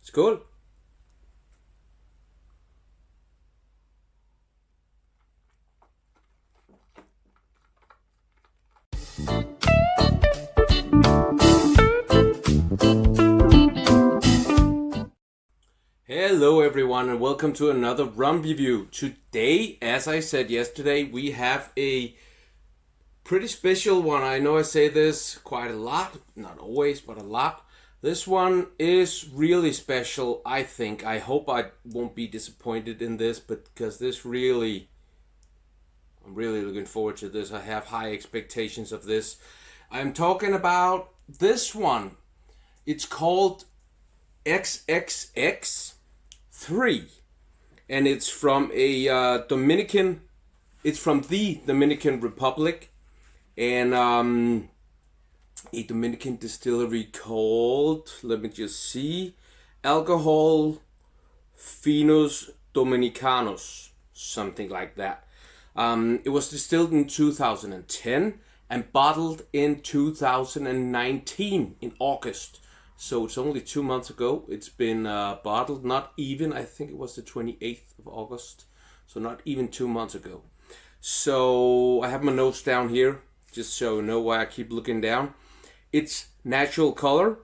Skål! Hello everyone and welcome to another rum review. Today, as I said yesterday, we have a pretty special one. I know I say this quite a lot, not always, but a lot. This one is really special, I think. I hope I won't be disappointed in this, but because I'm really looking forward to this. I have high expectations of this. I'm talking about this one. It's called XXX 3, and it's from a Dominican. It's from the Dominican Republic, and a Dominican distillery called, let me just see, Alcoholes Finos Dominicanos, something like that. It was distilled in 2010 and bottled in 2019 in August. So it's only 2 months ago. It's been bottled, not even, I think it was the 28th of August. So not even 2 months ago. So I have my notes down here, just so you know why I keep looking down. It's natural color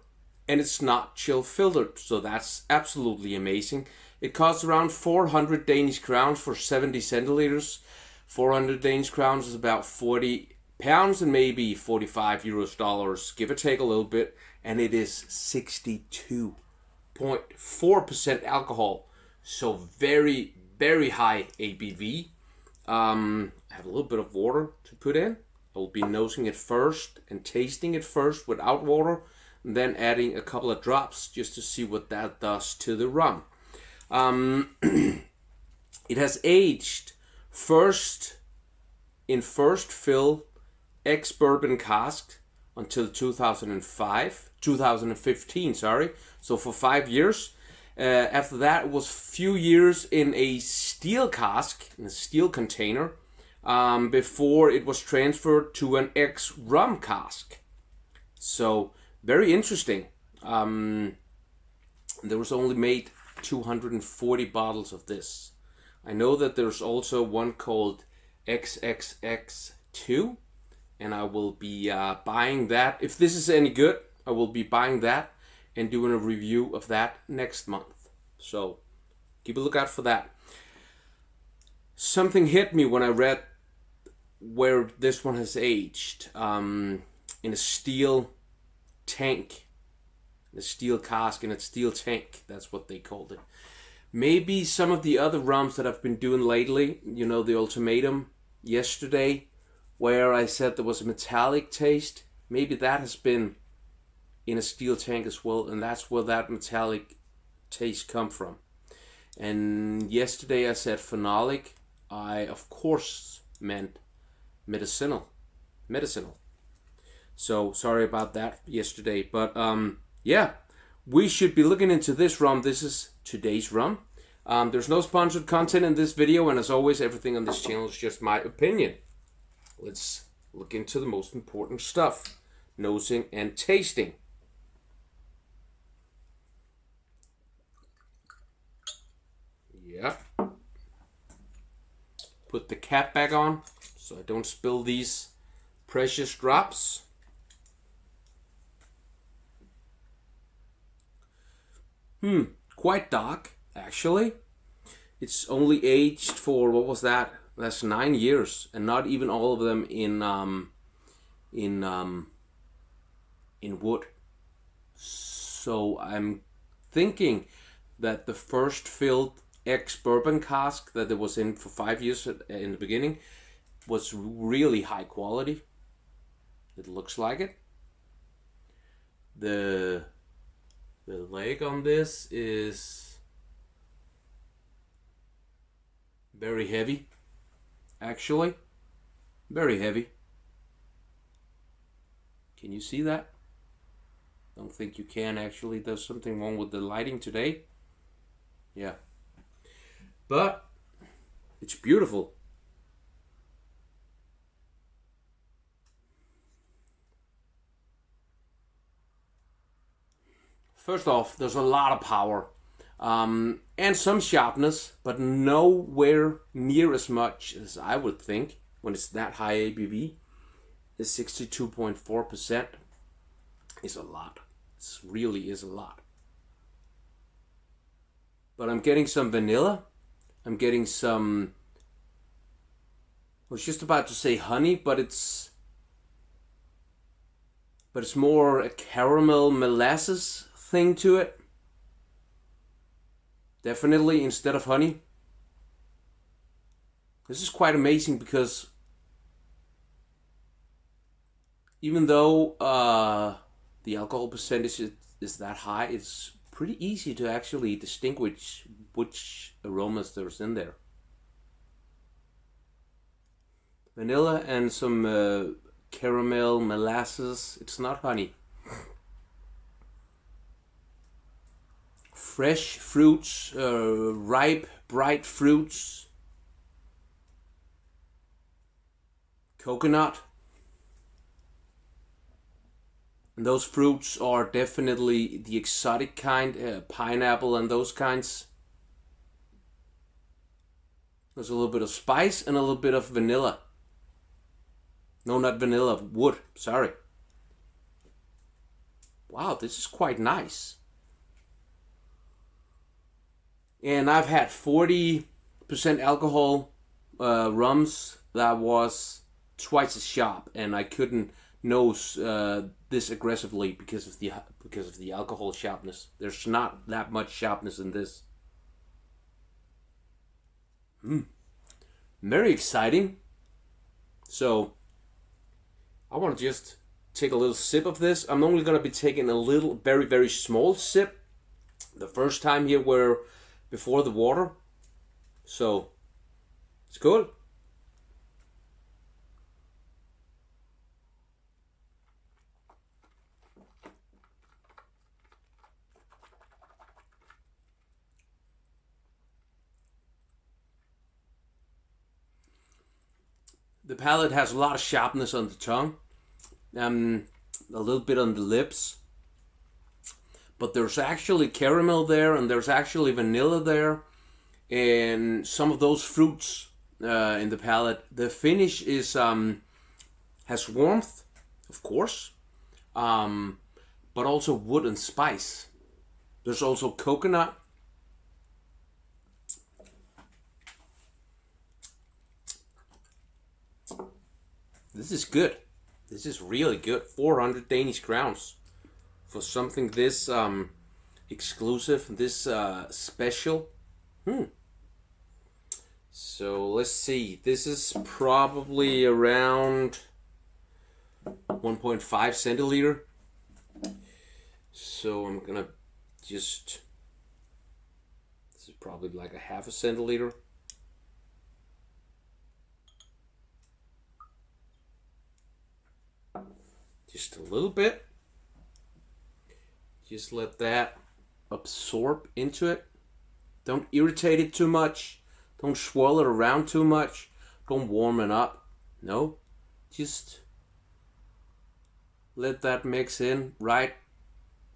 and it's not chill filtered. So that's absolutely amazing. It costs around 400 Danish crowns for 70 centiliters. 400 Danish crowns is about 40 pounds and maybe 45 US dollars, give or take a little bit. And it is 62.4% alcohol. So very, very high ABV. I have a little bit of water to put in. I will be nosing it first and tasting it first without water, and then adding a couple of drops just to see what that does to the rum. It has aged first in first fill ex-bourbon cask until 2015, sorry. So for 5 years. After that, it was few years in a steel cask, in a steel container, before it was transferred to an ex-rum cask. So very interesting. There was only made 240 bottles of this. I know that there's also one called XXX2, and I will be buying that. If this is any good, I will be buying that and doing a review of that next month. So keep a lookout for that. Something hit me when I read where this one has aged, in a steel tank, in a steel cask, in a steel tank. That's what they called it. Maybe some of the other rums that I've been doing lately, you know, the ultimatum yesterday, where I said there was a metallic taste, maybe that has been in a steel tank as well, and that's where that metallic taste come from. And yesterday I said phenolic. I of course meant medicinal. So sorry about that yesterday, but yeah, we should be looking into this rum. This is today's rum. There's no sponsored content in this video, and as always, everything on this channel is just my opinion. Let's look into the most important stuff: nosing and tasting. Yeah. Put the cap back on so I don't spill these precious drops. Quite dark, actually. It's only aged for, what was that? That's 9 years, and not even all of them in wood. So I'm thinking that the first filled ex-bourbon cask that it was in for 5 years in the beginning was really high quality. It looks like it. The leg on this is very heavy, actually. Very heavy. Can you see that? Don't think you can, actually. There's something wrong with the lighting today. Yeah. But it's beautiful. First off, there's a lot of power and some sharpness, but nowhere near as much as I would think when it's that high ABV. The 62.4% is a lot. It really is a lot. But I'm getting some vanilla. I'm getting some, I was just about to say honey, but it's more a caramel molasses thing to it. Definitely instead of honey. This is quite amazing because even though the alcohol percentage is that high, it's pretty easy to actually distinguish which aromas there's in there. Vanilla and some caramel molasses. It's not honey. Fresh fruits, ripe, bright fruits. Coconut. And those fruits are definitely the exotic kind, pineapple and those kinds. There's a little bit of spice and a little bit of vanilla. No, not vanilla, wood, sorry. Wow, this is quite nice. And I've had 40% alcohol rums that was twice as sharp, and I couldn't nose this aggressively because of the alcohol sharpness. There's not that much sharpness in this. Very exciting. So I want to just take a little sip of this. I'm only going to be taking a little, very, very small sip. The first time here were before the water. So it's cool. The palate has a lot of sharpness on the tongue, a little bit on the lips, but there's actually caramel there, and there's actually vanilla there, and some of those fruits in the palate. The finish is has warmth, of course, but also wood and spice. There's also coconut. This is good. This is really good. 400 Danish crowns for something this exclusive, this special. So let's see. This is probably around 1.5 centiliter. So I'm gonna just, this is probably like a half a centiliter. Just a little bit. Just let that absorb into it. Don't irritate it too much. Don't swirl it around too much. Don't warm it up. No. Just let that mix in right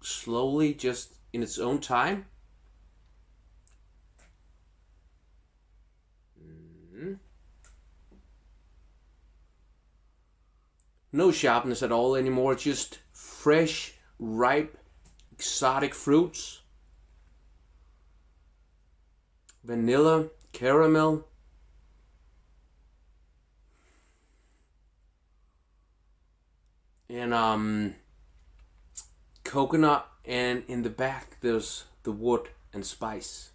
slowly, just in its own time. No sharpness at all anymore, just fresh, ripe, exotic fruits. Vanilla, caramel. And coconut, and in the back there's the wood and spice.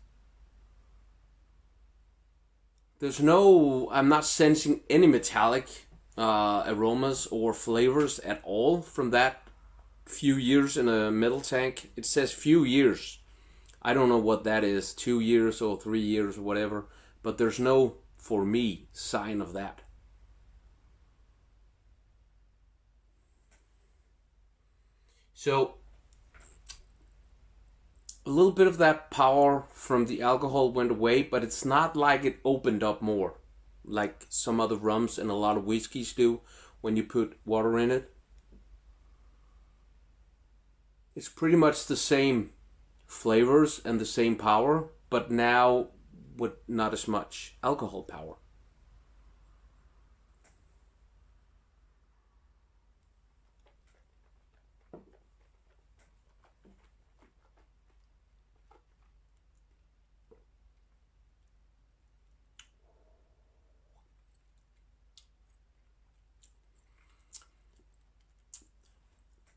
There's no, I'm not sensing any metallic aromas or flavors at all from that few years in a metal tank. It says few years. I don't know what that is, 2 years or 3 years or whatever, but there's no, for me, sign of that. So a little bit of that power from the alcohol went away, but it's not like it opened up more, like some other rums and a lot of whiskeys do when you put water in it. It's pretty much the same flavors and the same power, but now with not as much alcohol power.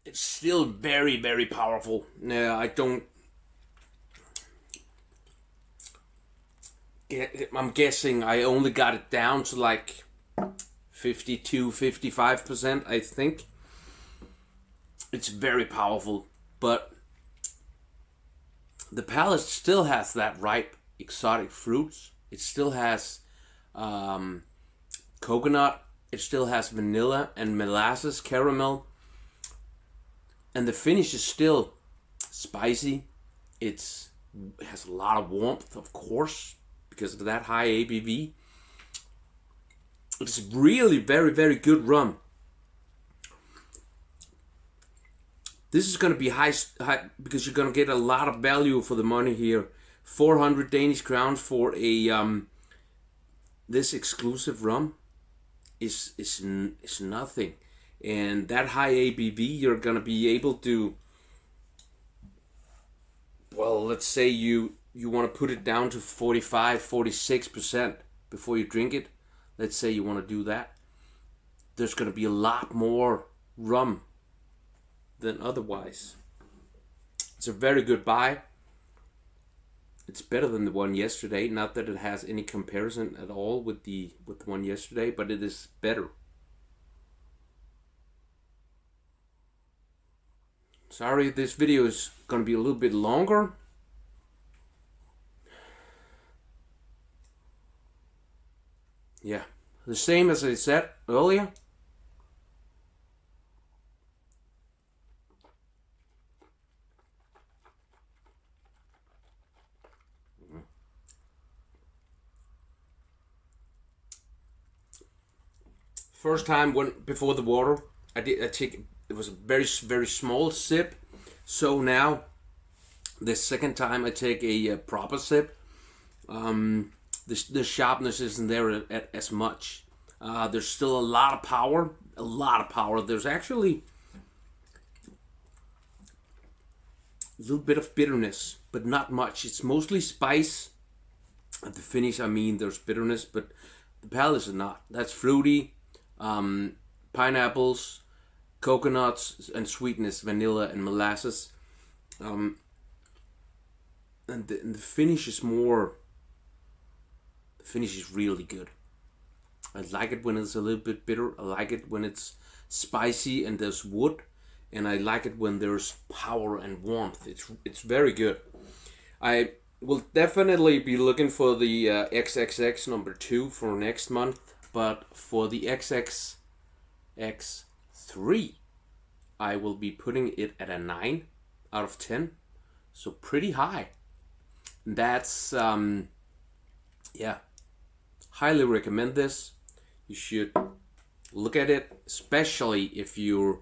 It's still very, very powerful. I'm guessing I only got it down to like 52, 55%, I think. It's very powerful, but the palate still has that ripe, exotic fruits. It still has coconut. It still has vanilla and molasses, caramel. And the finish is still spicy. It has a lot of warmth, of course, because of that high ABV. It's really very, very good rum. This is going to be high because you're going to get a lot of value for the money here. 400 Danish crowns for a this exclusive rum is nothing. And that high ABV, you're going to be able to, well, let's say you want to put it down to 45, 46% before you drink it. Let's say you want to do that. There's going to be a lot more rum than otherwise. It's a very good buy. It's better than the one yesterday. Not that it has any comparison at all with the one yesterday, but it is better. Sorry, this video is going to be a little bit longer. Yeah, the same as I said earlier. First time before the water, I take. It was a very, very small sip. So now, the second time I take a proper sip, the sharpness isn't there as much. There's still a lot of power. There's actually a little bit of bitterness, but not much. It's mostly spice. At the finish, I mean, there's bitterness, but the palate is not. That's fruity, pineapples, coconuts, and sweetness, vanilla and molasses. And the finish is more. The finish is really good. I like it when it's a little bit bitter. I like it when it's spicy and there's wood, and I like it when there's power and warmth. It's very good. I will definitely be looking for the XXX number 2 for next month, but for the XXX3, I will be putting it at a 9 out of 10, so pretty high. That's yeah, highly recommend this. You should look at it, especially if you're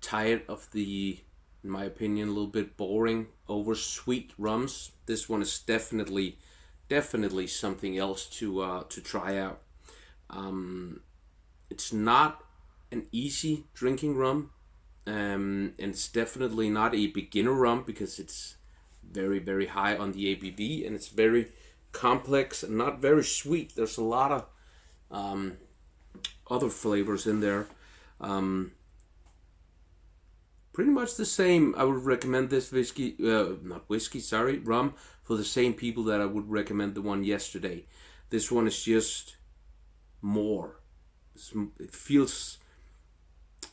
tired of the, in my opinion, a little bit boring, over sweet rums. This one is definitely something else to try out. It's not an easy drinking rum, and it's definitely not a beginner rum because it's very, very high on the ABV, and it's very complex and not very sweet. There's a lot of other flavors in there. Pretty much the same. I would recommend this rum for the same people that I would recommend the one yesterday. This one is just more. It feels,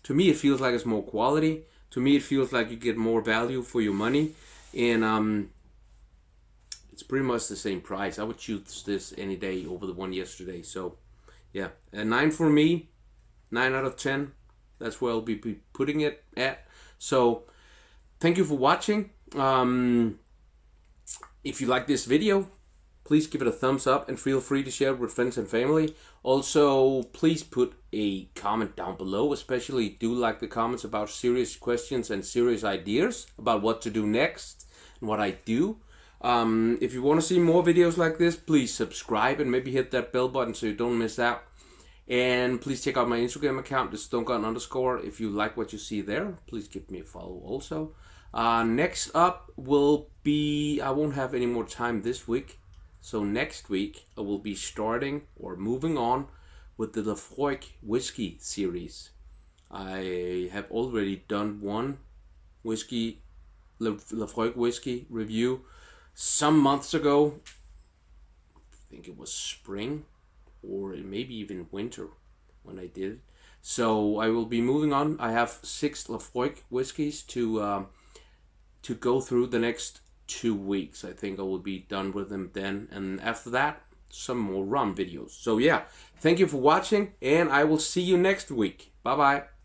to me, it feels like it's more quality. To me, it feels like you get more value for your money, and it's pretty much the same price. I would choose this any day over the one yesterday. So, yeah, a 9 for me, 9 out of 10. That's where I'll be putting it at. So, thank you for watching. If you like this video, please give it a thumbs up and feel free to share it with friends and family. Also, please put a comment down below. Especially do like the comments about serious questions and serious ideas about what to do next and what I do. If you want to see more videos like this, please subscribe and maybe hit that bell button so you don't miss out. And please check out my Instagram account, it's Dunkeren_. If you like what you see there, please give me a follow also. Next up will be, I won't have any more time this week. So next week I will be starting or moving on with the Lafroig whiskey series. I have already done one whiskey, Lafroig whiskey review some months ago. I think it was spring or maybe even winter when I did it. So I will be moving on. I have 6 Lafroig whiskeys to go through the next 2 weeks. I think I will be done with them then, and after that some more rum videos. So yeah, thank you for watching, and I will see you next week. Bye bye.